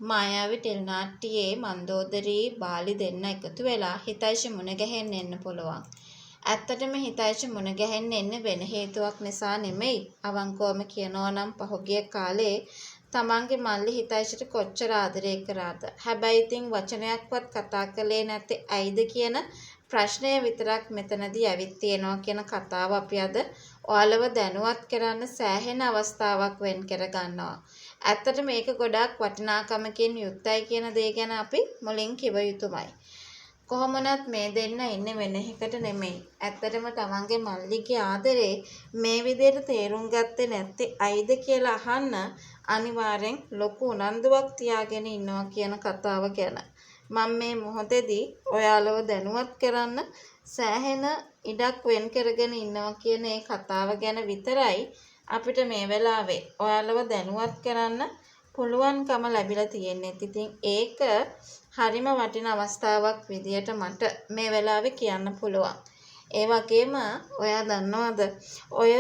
මායාවී ටෙලිනාට්‍යයේ මන්දෝදරී බාලි දෙන්න එකතු වෙලා හිතයිෂි මුණ ගැහෙන්න එන්න පුළුවන්. ඇත්තටම හිතයිෂි මුණ ගැහෙන්න එන්නේ වෙන හේතුවක් නිසා නෙමෙයි. අවංකවම කියනවා නම් පහුගිය කාලේ තමන්ගේ මල්ලි හිතයිෂිට කොච්චර ආදරේ කරාද. හැබැයි ඉතින් වචනයක්වත් කතා කළේ නැත්තේ ඇයිද කියන ප්‍රශ්නය විතරක් මෙතනදී ඇවිත් තියෙනවා කියන කතාව අපි අද ඔයාලව දැනුවත් කරන්න සෑහෙන අවස්ථාවක් වෙන් කර ගන්නවා. ඇත්තට මේක ගොඩාක් වටිනාකමකින් යුක්තයි කියන දේ ගැන අපි මුලින් කිව යුතුමයි. කොහොමනත් මේ දෙන්න ඉන්නේ වෙන එකකට නෙමෙයි. ඇත්තටම තමන්ගේ මල්ලිගේ ආදරේ මේ විදිහට තේරුම් ගත්තේ නැත්තේ ඇයිද කියලා අහන්න අනිවාර්යෙන් ලොකු උනන්දුවක් තියාගෙන ඉන්නවා කියන කතාව ගැන. මම මේ මොහොතේදී ඔයාලව දැනුවත් කරන්න සෑහෙන ඉඩක් වෙන් කරගෙන ඉන්නවා කියන ඒ කතාව ගැන විතරයි අපිට මේ වෙලාවේ ඔයාලව දැනුවත් කරන්න පුළුවන්කම ලැබිලා තියෙන්නේ. ඉතින් ඒක හරිම වටින අවස්ථාවක් විදියට මට මේ වෙලාවේ කියන්න පුළුවන්. ඒ වගේම ඔයා දන්නවද ඔය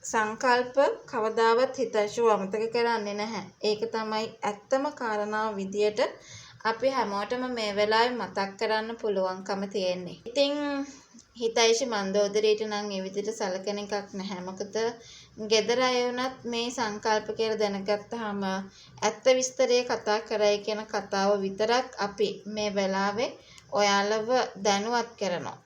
සංකල්ප කවදාවත් හිතයිෂිව අමතක කරන්නේ නැහැ. ඒක තමයි ඇත්තම කාරණාව විදියට අපි හැමෝටම මේ වෙලාවේ මතක් කරන්න පුළුවන්කම තියෙන්නේ. ඉතින් හිතයිෂි මන්දෝදරීට නම් ඒ විදිහට සලකන එකක් නැහැ. මොකද ගෙදර අය වුණත් මේ සංකල්ප කියලා දැනගත්තාම ඇත්ත විස්තරය කතා කරයි කියන කතාව විතරක් අපි මේ වෙලාවේ ඔයාලව දැනුවත් කරනවා.